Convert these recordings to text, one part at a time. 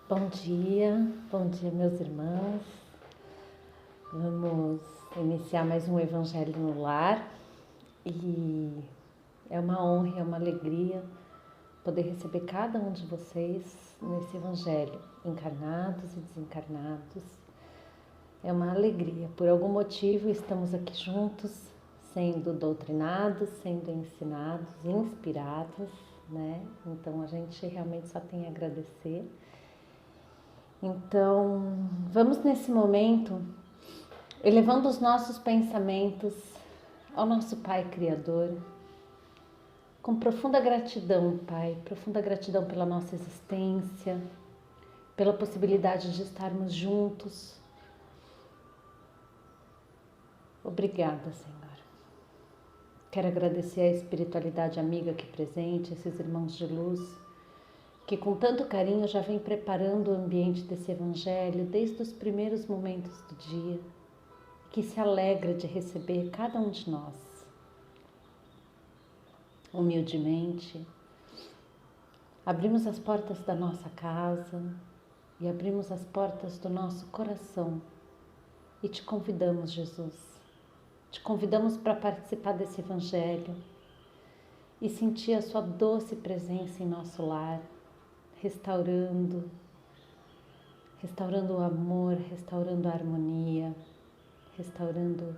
Bom dia meus irmãos. Vamos iniciar mais um Evangelho no Lar e é uma honra, é uma alegria poder receber cada um de vocês nesse Evangelho, encarnados e desencarnados. É uma alegria, por algum motivo estamos aqui juntos, sendo doutrinados, sendo ensinados, inspirados, né? Então a gente realmente só tem a agradecer. Então, vamos nesse momento, elevando os nossos pensamentos ao nosso Pai Criador, com profunda gratidão, Pai, profunda gratidão pela nossa existência, pela possibilidade de estarmos juntos. Obrigada, Senhor. Quero agradecer à espiritualidade amiga aqui presente, esses irmãos de luz, que com tanto carinho já vem preparando o ambiente desse Evangelho desde os primeiros momentos do dia, que se alegra de receber cada um de nós. Humildemente, abrimos as portas da nossa casa e abrimos as portas do nosso coração e te convidamos, Jesus, te convidamos para participar desse Evangelho e sentir a sua doce presença em nosso lar, restaurando o amor, restaurando a harmonia, restaurando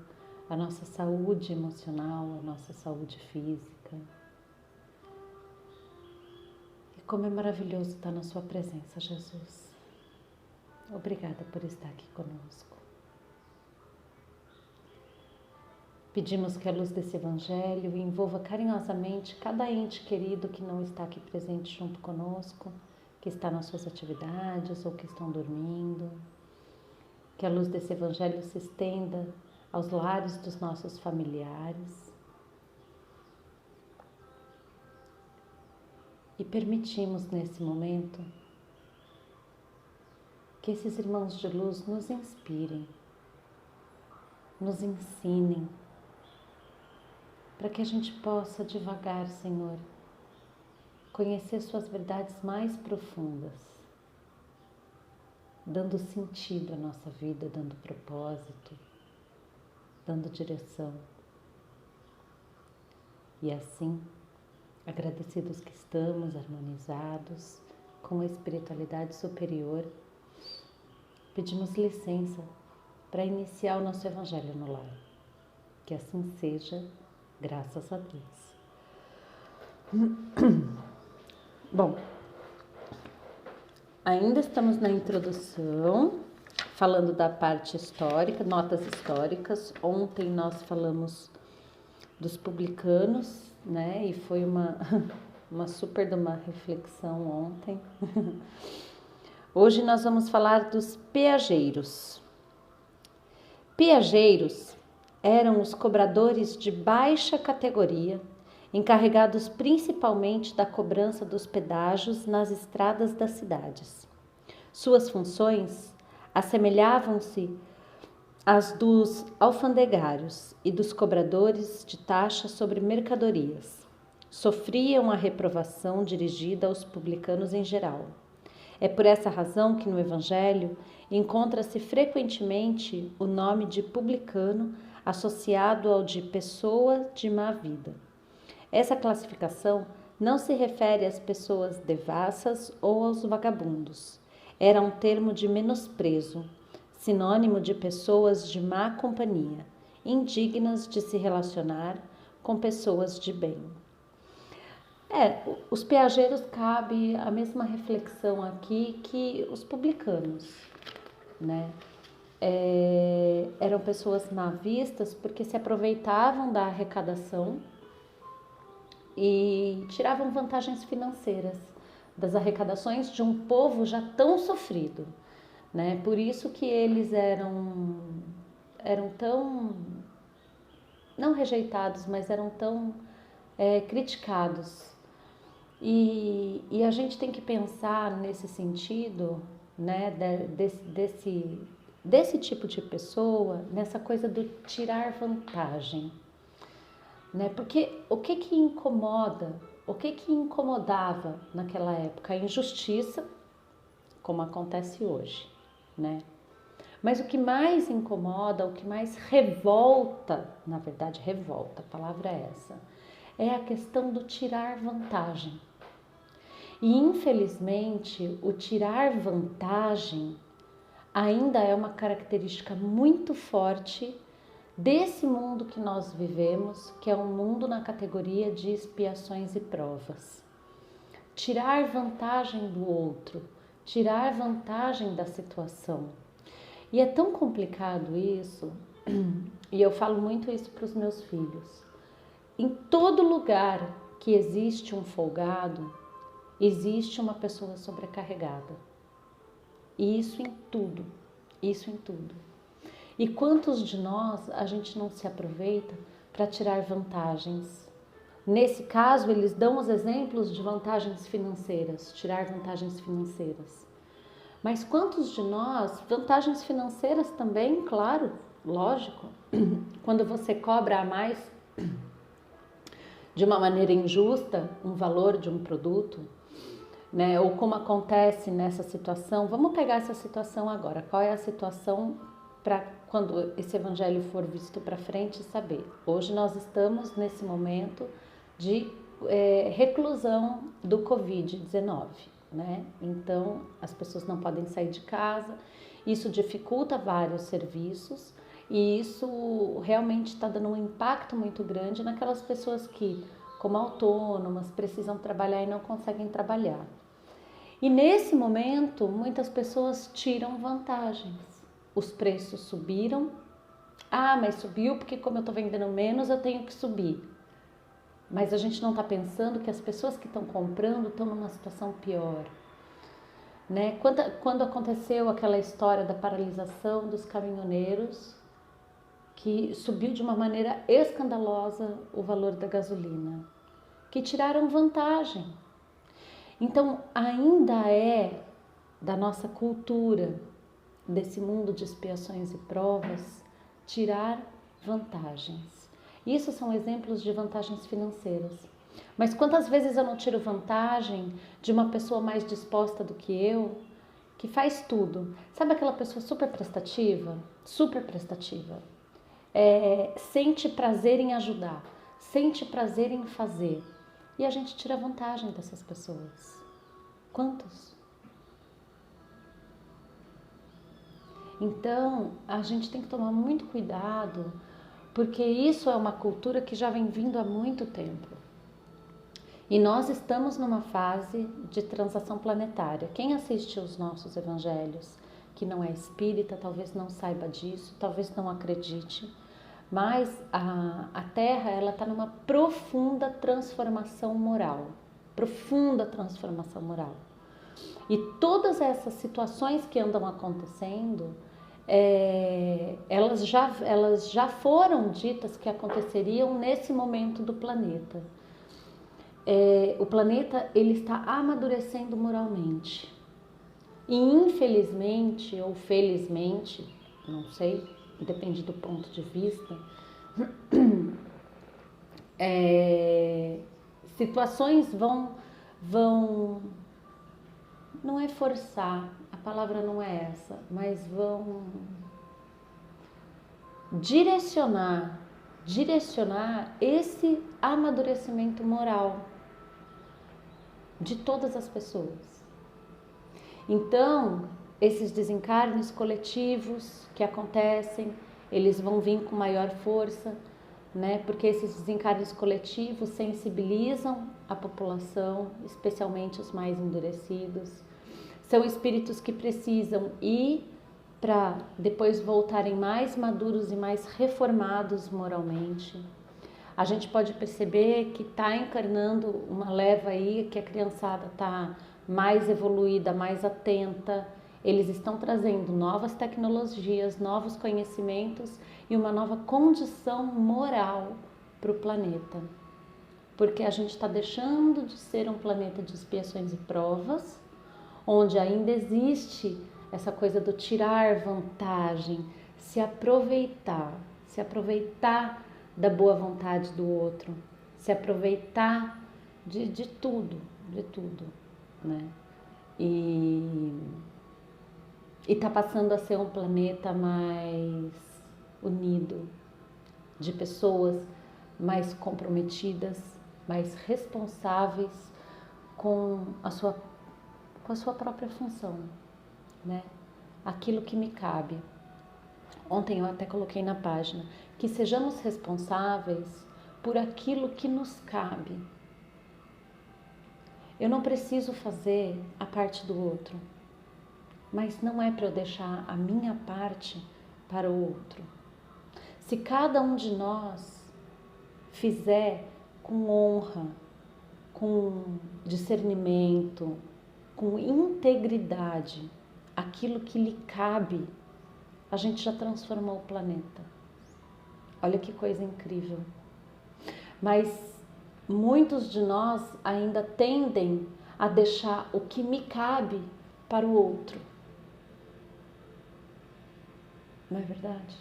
a nossa saúde emocional, a nossa saúde física. E como é maravilhoso estar na sua presença, Jesus. Obrigada por estar aqui conosco. Pedimos que a luz desse Evangelho envolva carinhosamente cada ente querido que não está aqui presente junto conosco, que está nas suas atividades ou que estão dormindo. Que a luz desse Evangelho se estenda aos lares dos nossos familiares. E permitimos nesse momento que esses irmãos de luz nos inspirem, nos ensinem, para que a gente possa devagar, Senhor, conhecer suas verdades mais profundas, dando sentido à nossa vida, dando propósito, dando direção. E assim, agradecidos que estamos, harmonizados com a espiritualidade superior, pedimos licença para iniciar o nosso Evangelho no lar. Que assim seja, graças a Deus. Bom, ainda estamos na introdução, falando da parte histórica, notas históricas. Ontem nós falamos dos publicanos, né? E foi uma super de uma reflexão ontem. Hoje nós vamos falar dos peageiros. Peageiros eram os cobradores de baixa categoria, encarregados principalmente da cobrança dos pedágios nas estradas das cidades. Suas funções assemelhavam-se às dos alfandegários e dos cobradores de taxa sobre mercadorias. Sofriam a reprovação dirigida aos publicanos em geral. É por essa razão que no Evangelho encontra-se frequentemente o nome de publicano associado ao de pessoa de má vida. Essa classificação não se refere às pessoas devassas ou aos vagabundos. Era um termo de menosprezo, sinônimo de pessoas de má companhia, indignas de se relacionar com pessoas de bem. Os peageiros cabe a mesma reflexão aqui que os publicanos, né? Eram pessoas má vistas porque se aproveitavam da arrecadação e tiravam vantagens financeiras das arrecadações de um povo já tão sofrido, né? Por isso que eles eram tão, não rejeitados, mas eram tão criticados. E a gente tem que pensar nesse sentido, né, desse tipo de pessoa, nessa coisa do tirar vantagem, né? Porque o que incomodava naquela época? A injustiça como acontece hoje, né? Mas o que mais incomoda, o que mais revolta, na verdade revolta, a palavra é essa, é a questão do tirar vantagem. E infelizmente o tirar vantagem ainda é uma característica muito forte desse mundo que nós vivemos, que é um mundo na categoria de expiações e provas. Tirar vantagem do outro, tirar vantagem da situação. E é tão complicado isso, e eu falo muito isso para os meus filhos. Em todo lugar que existe um folgado, existe uma pessoa sobrecarregada. E isso em tudo, isso em tudo. E quantos de nós a gente não se aproveita para tirar vantagens? Nesse caso, eles dão os exemplos de vantagens financeiras, tirar vantagens financeiras. Mas quantos de nós, vantagens financeiras também, claro, lógico, quando você cobra a mais de uma maneira injusta um valor de um produto, né? Ou como acontece nessa situação, vamos pegar essa situação agora, qual é a situação para quando esse evangelho for visto para frente e saber. Hoje nós estamos nesse momento de reclusão do Covid-19, né? Então as pessoas não podem sair de casa, isso dificulta vários serviços e isso realmente está dando um impacto muito grande naquelas pessoas que, como autônomas, precisam trabalhar e não conseguem trabalhar. E nesse momento, muitas pessoas tiram vantagens. Os preços subiram. Ah, mas subiu porque como eu estou vendendo menos, eu tenho que subir. Mas a gente não está pensando que as pessoas que estão comprando estão numa situação pior. Né? Quando aconteceu aquela história da paralisação dos caminhoneiros, que subiu de uma maneira escandalosa o valor da gasolina, que tiraram vantagem. Então, ainda é da nossa cultura, desse mundo de expiações e provas, tirar vantagens. Isso são exemplos de vantagens financeiras. Mas quantas vezes eu não tiro vantagem de uma pessoa mais disposta do que eu, que faz tudo? Sabe aquela pessoa super prestativa? Super prestativa. Sente prazer em ajudar, sente prazer em fazer. E a gente tira vantagem dessas pessoas. Quantos? Então, a gente tem que tomar muito cuidado, porque isso é uma cultura que já vem vindo há muito tempo. E nós estamos numa fase de transação planetária. Quem assiste os nossos evangelhos, que não é espírita, talvez não saiba disso, talvez não acredite, mas a Terra ela está numa profunda transformação moral. Profunda transformação moral. E todas essas situações que andam acontecendo, elas já foram ditas que aconteceriam nesse momento do planeta. O planeta ele está amadurecendo moralmente. E infelizmente ou felizmente, não sei, depende do ponto de vista, situações vão, não é forçar, a palavra não é essa, mas vão direcionar esse amadurecimento moral de todas as pessoas. Então, esses desencarnes coletivos que acontecem, eles vão vir com maior força, né? Porque esses desencarnes coletivos sensibilizam a população, especialmente os mais endurecidos. São espíritos que precisam ir para depois voltarem mais maduros e mais reformados moralmente. A gente pode perceber que está encarnando uma leva aí, que a criançada está mais evoluída, mais atenta. Eles estão trazendo novas tecnologias, novos conhecimentos e uma nova condição moral para o planeta. Porque a gente está deixando de ser um planeta de expiações e provas, onde ainda existe essa coisa do tirar vantagem, se aproveitar da boa vontade do outro, se aproveitar de tudo, né? E E está passando a ser um planeta mais unido, de pessoas mais comprometidas, mais responsáveis com a sua própria função, né? Aquilo que me cabe. Ontem eu até coloquei na página que sejamos responsáveis por aquilo que nos cabe. Eu não preciso fazer a parte do outro, mas não é para eu deixar a minha parte para o outro. Se cada um de nós fizer com honra, com discernimento, com integridade, aquilo que lhe cabe, a gente já transformou o planeta. Olha que coisa incrível. Mas muitos de nós ainda tendem a deixar o que me cabe para o outro. Não é verdade?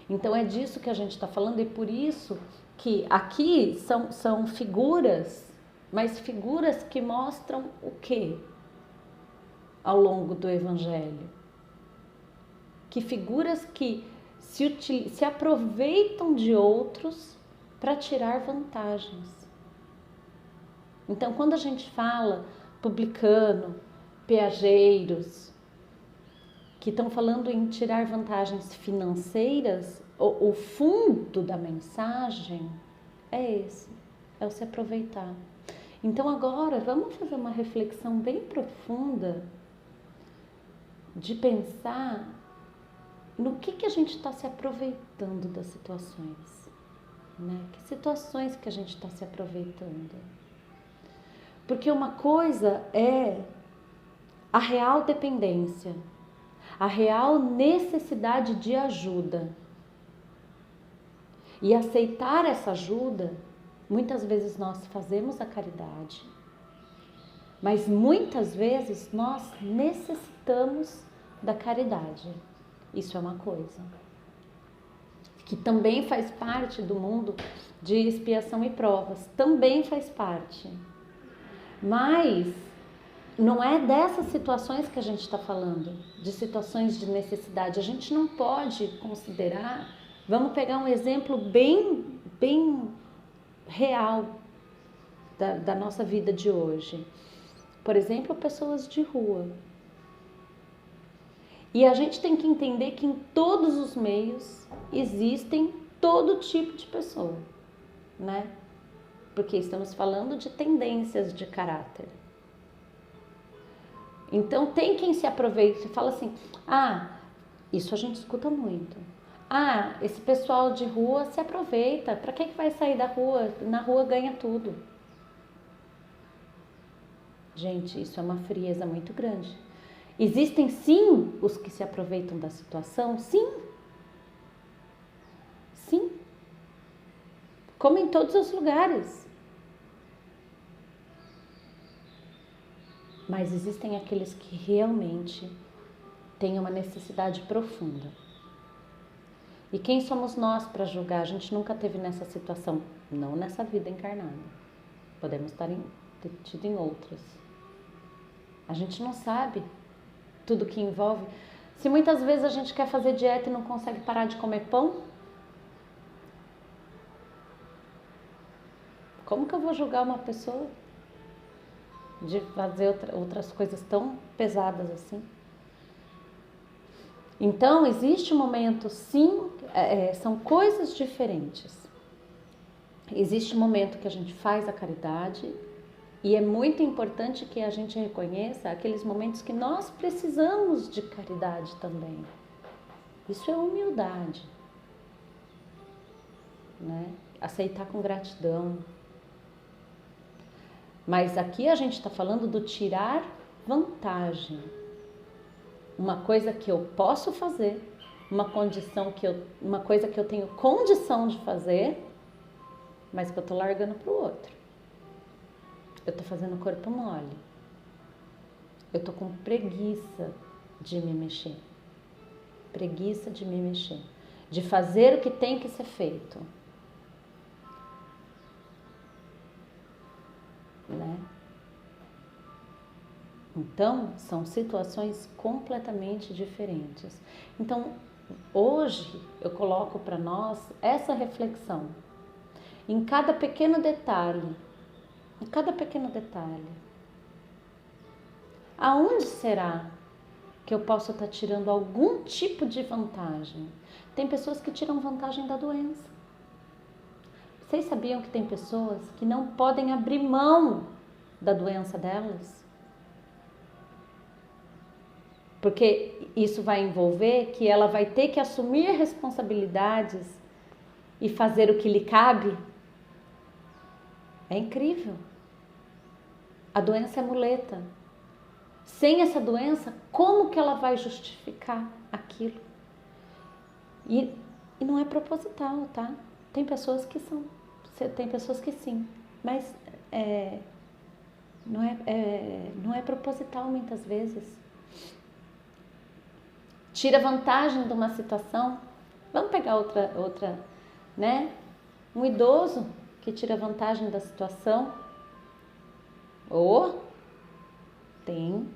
Então é disso que a gente está falando e por isso que aqui são figuras, mas figuras que mostram o quê? Ao longo do Evangelho. Que figuras que se aproveitam de outros para tirar vantagens. Então, quando a gente fala publicano, peageiros, que estão falando em tirar vantagens financeiras, o fundo da mensagem é esse, é o se aproveitar. Então agora vamos fazer uma reflexão bem profunda de pensar no que a gente está se aproveitando das situações, né? Que situações que a gente está se aproveitando? Porque uma coisa é a real dependência, a real necessidade de ajuda. E aceitar essa ajuda, muitas vezes nós fazemos a caridade, mas muitas vezes nós necessitamos da caridade. Isso é uma coisa que também faz parte do mundo de expiação e provas, também faz parte. Mas não é dessas situações que a gente está falando, de situações de necessidade. A gente não pode considerar, vamos pegar um exemplo bem real da nossa vida de hoje. Por exemplo, pessoas de rua. E a gente tem que entender que em todos os meios existem todo tipo de pessoa, né? Porque estamos falando de tendências de caráter. Então tem quem se aproveite e fala assim, isso a gente escuta muito. Esse pessoal de rua se aproveita, para que vai sair da rua? Na rua ganha tudo. Gente, isso é uma frieza muito grande. Existem sim os que se aproveitam da situação, sim. Sim. Como em todos os lugares. Mas existem aqueles que realmente têm uma necessidade profunda. E quem somos nós para julgar? A gente nunca teve nessa situação, não nessa vida encarnada. Podemos ter tido em outras. A gente não sabe tudo que envolve. Se muitas vezes a gente quer fazer dieta e não consegue parar de comer pão, como que eu vou julgar uma pessoa de fazer outras coisas tão pesadas assim? Então, existe um momento, sim, são coisas diferentes. Existe um momento que a gente faz a caridade e é muito importante que a gente reconheça aqueles momentos que nós precisamos de caridade também. Isso é humildade, né? Aceitar com gratidão. Mas aqui a gente está falando do tirar vantagem. Uma coisa que eu posso fazer, uma coisa que eu tenho condição de fazer, mas que eu estou largando para o outro. Eu estou fazendo corpo mole. Eu estou com preguiça de me mexer. Preguiça de me mexer. De fazer o que tem que ser feito. Né? Então, são situações completamente diferentes. Então, hoje eu coloco para nós essa reflexão. Em cada pequeno detalhe, aonde será que eu posso estar tirando algum tipo de vantagem? Tem pessoas que tiram vantagem da doença. Vocês sabiam que tem pessoas que não podem abrir mão da doença delas? Porque isso vai envolver que ela vai ter que assumir responsabilidades e fazer o que lhe cabe. É incrível. A doença é muleta. Sem essa doença, como que ela vai justificar aquilo? E não é proposital, tá? Tem pessoas que sim, mas não é proposital muitas vezes. Tira vantagem de uma situação. Vamos pegar outra, né? Um idoso que tira vantagem da situação. Ou tem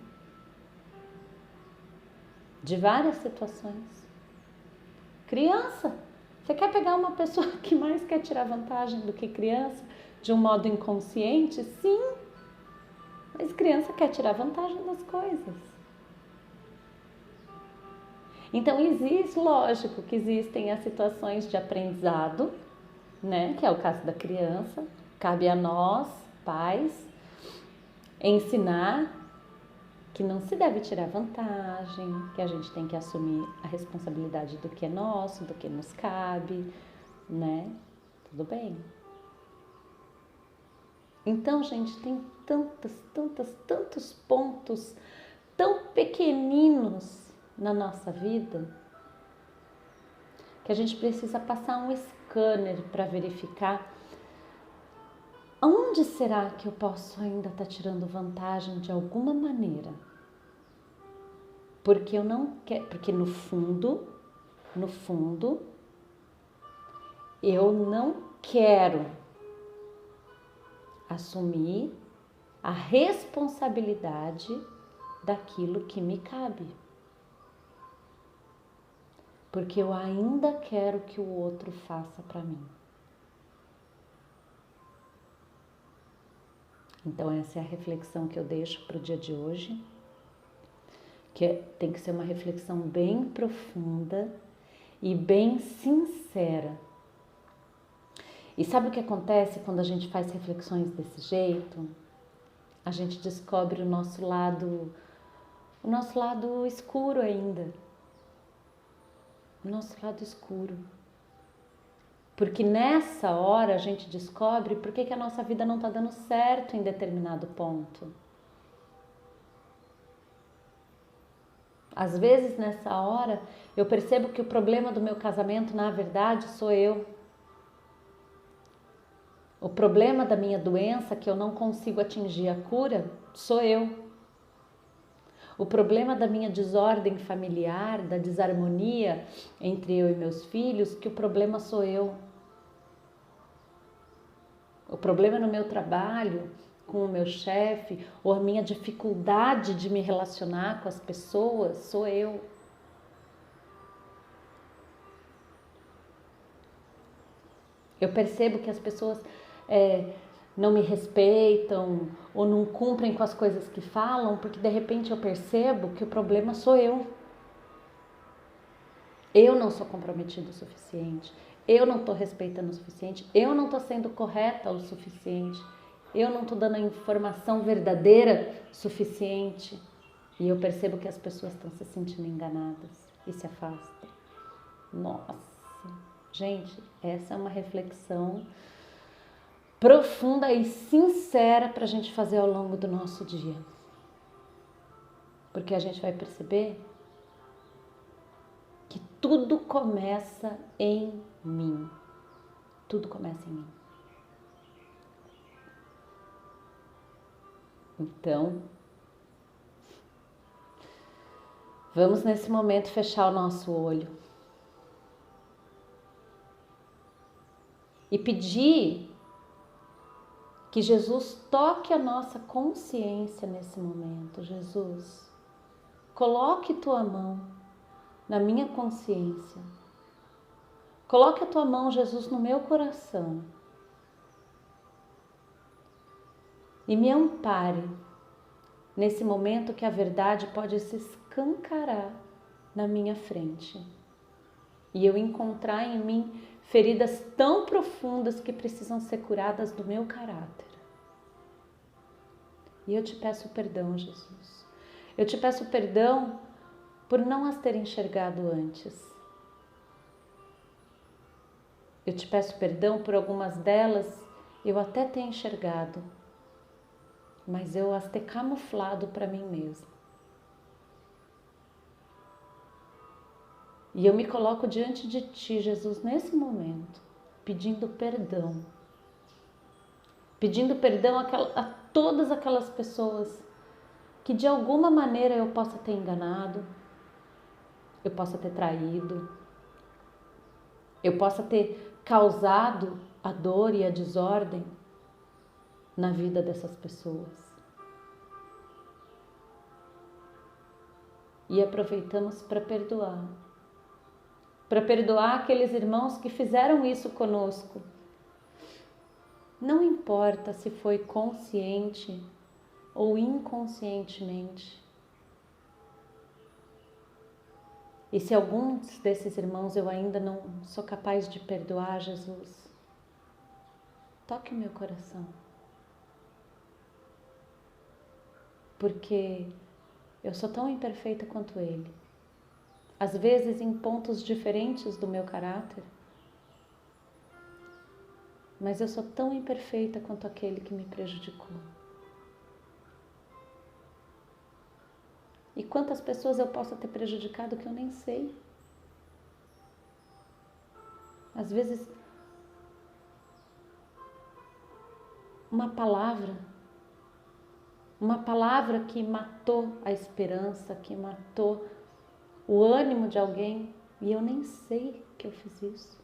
de várias situações. Criança. Você quer pegar uma pessoa que mais quer tirar vantagem do que criança de um modo inconsciente? Sim. Mas criança quer tirar vantagem das coisas. Então, lógico que existem as situações de aprendizado, né? Que é o caso da criança. Cabe a nós, pais, ensinar que não se deve tirar vantagem, que a gente tem que assumir a responsabilidade do que é nosso, do que nos cabe, né? Tudo bem. Então, gente, tem tantos pontos tão pequeninos na nossa vida que a gente precisa passar um scanner para verificar aonde será que eu posso ainda estar tirando vantagem de alguma maneira. Porque eu não quero, porque no fundo, eu não quero assumir a responsabilidade daquilo que me cabe. Porque eu ainda quero que o outro faça para mim. Então essa é a reflexão que eu deixo para o dia de hoje, que tem que ser uma reflexão bem profunda e bem sincera. E sabe o que acontece quando a gente faz reflexões desse jeito? A gente descobre o nosso lado escuro ainda. O nosso lado escuro. Porque nessa hora a gente descobre por que a nossa vida não está dando certo em determinado ponto. Às vezes nessa hora eu percebo que o problema do meu casamento na verdade sou eu. O problema da minha doença que eu não consigo atingir a cura sou eu. O problema da minha desordem familiar, da desarmonia entre eu e meus filhos, que o problema sou eu. O problema no meu trabalho, com o meu chefe, ou a minha dificuldade de me relacionar com as pessoas, sou eu. Eu percebo que as pessoas não me respeitam ou não cumprem com as coisas que falam, porque de repente eu percebo que o problema sou eu. Eu não sou comprometida o suficiente, eu não estou respeitando o suficiente, eu não estou sendo correta o suficiente, eu não estou dando a informação verdadeira suficiente. E eu percebo que as pessoas estão se sentindo enganadas e se afastam. Nossa, gente, essa é uma reflexão profunda e sincera para a gente fazer ao longo do nosso dia. Porque a gente vai perceber que tudo começa em mim. Tudo começa em mim. Então, vamos nesse momento fechar o nosso olho e pedir Que Jesus toque a nossa consciência nesse momento. Jesus, coloque tua mão na minha consciência. Coloque a tua mão, Jesus, no meu coração. E me ampare nesse momento que a verdade pode se escancarar na minha frente. E eu encontrar em mim feridas tão profundas que precisam ser curadas do meu caráter. E eu te peço perdão, Jesus. Eu te peço perdão por não as ter enxergado antes. Eu te peço perdão por algumas delas eu até ter enxergado, mas eu as ter camuflado para mim mesma. E eu me coloco diante de ti, Jesus, nesse momento, pedindo perdão. Pedindo perdão a todas aquelas pessoas que de alguma maneira eu possa ter enganado, eu possa ter traído, eu possa ter causado a dor e a desordem na vida dessas pessoas. E aproveitamos para perdoar aqueles irmãos que fizeram isso conosco. Não importa se foi consciente ou inconscientemente. E se alguns desses irmãos eu ainda não sou capaz de perdoar, Jesus, toque o meu coração. Porque eu sou tão imperfeita quanto ele. Às vezes em pontos diferentes do meu caráter. Mas eu sou tão imperfeita quanto aquele que me prejudicou. E quantas pessoas eu posso ter prejudicado que eu nem sei. Às vezes, uma palavra que matou a esperança, que matou o ânimo de alguém, e eu nem sei que eu fiz isso.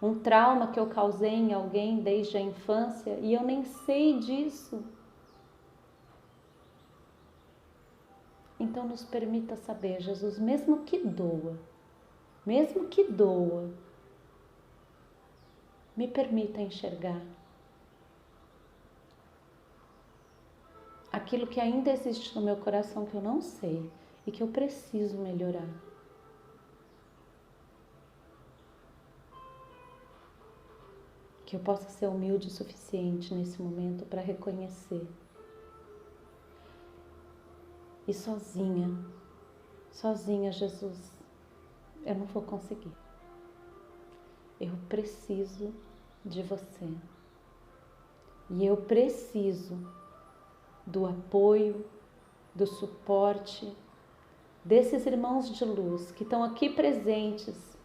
Um trauma que eu causei em alguém desde a infância, e eu nem sei disso. Então nos permita saber, Jesus, mesmo que doa, me permita enxergar aquilo que ainda existe no meu coração que eu não sei e que eu preciso melhorar. Que eu possa ser humilde o suficiente nesse momento para reconhecer. E sozinha, Jesus, eu não vou conseguir. Eu preciso de você. E eu preciso do apoio, do suporte desses irmãos de luz que estão aqui presentes.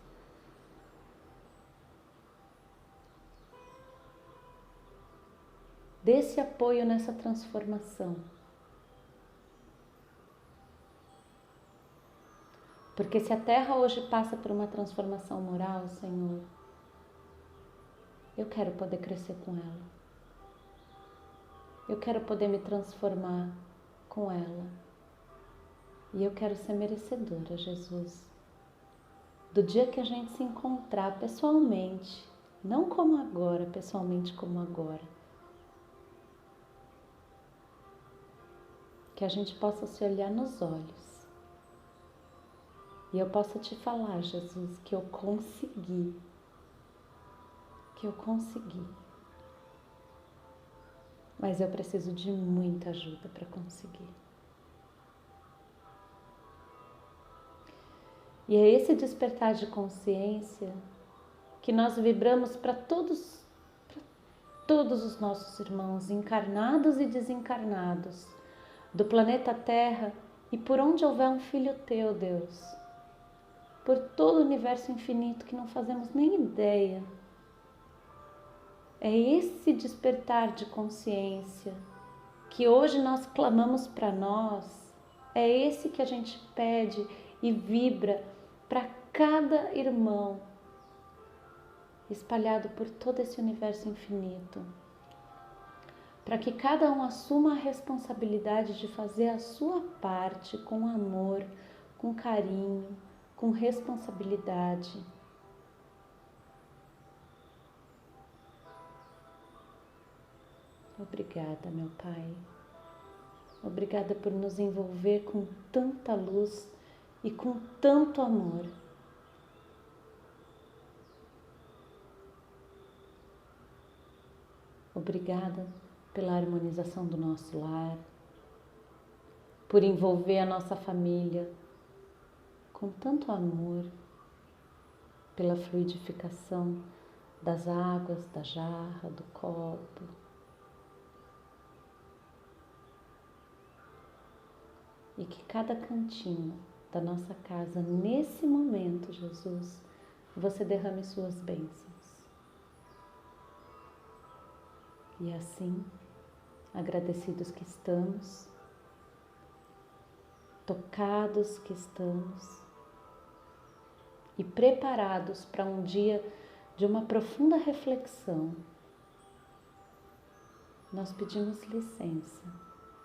Desse apoio nessa transformação. Porque se a Terra hoje passa por uma transformação moral, Senhor, eu quero poder crescer com ela. Eu quero poder me transformar com ela. E eu quero ser merecedora, Jesus, do dia que a gente se encontrar pessoalmente, não como agora, pessoalmente como agora. Que a gente possa se olhar nos olhos. E eu possa te falar, Jesus, que eu consegui. Mas eu preciso de muita ajuda para conseguir. E é esse despertar de consciência que nós vibramos para todos os nossos irmãos, encarnados e desencarnados, do planeta Terra e por onde houver um filho teu, Deus. Por todo o universo infinito que não fazemos nem ideia. É esse despertar de consciência que hoje nós clamamos para nós, é esse que a gente pede e vibra para cada irmão espalhado por todo esse universo infinito, para que cada um assuma a responsabilidade de fazer a sua parte com amor, com carinho, com responsabilidade. Obrigada, meu Pai. Obrigada por nos envolver com tanta luz e com tanto amor. Obrigada pela harmonização do nosso lar, por envolver a nossa família com tanto amor, pela fluidificação das águas, da jarra, do copo. E que cada cantinho da nossa casa, nesse momento, Jesus, você derrame suas bênçãos. E assim, agradecidos que estamos, tocados que estamos e preparados para um dia de uma profunda reflexão, nós pedimos licença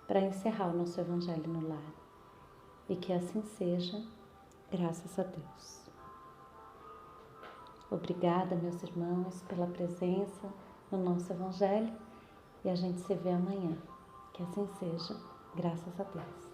para encerrar o nosso Evangelho no Lar. E que assim seja, graças a Deus. Obrigada, meus irmãos, pela presença no nosso Evangelho e a gente se vê amanhã. Que assim seja, graças a Deus.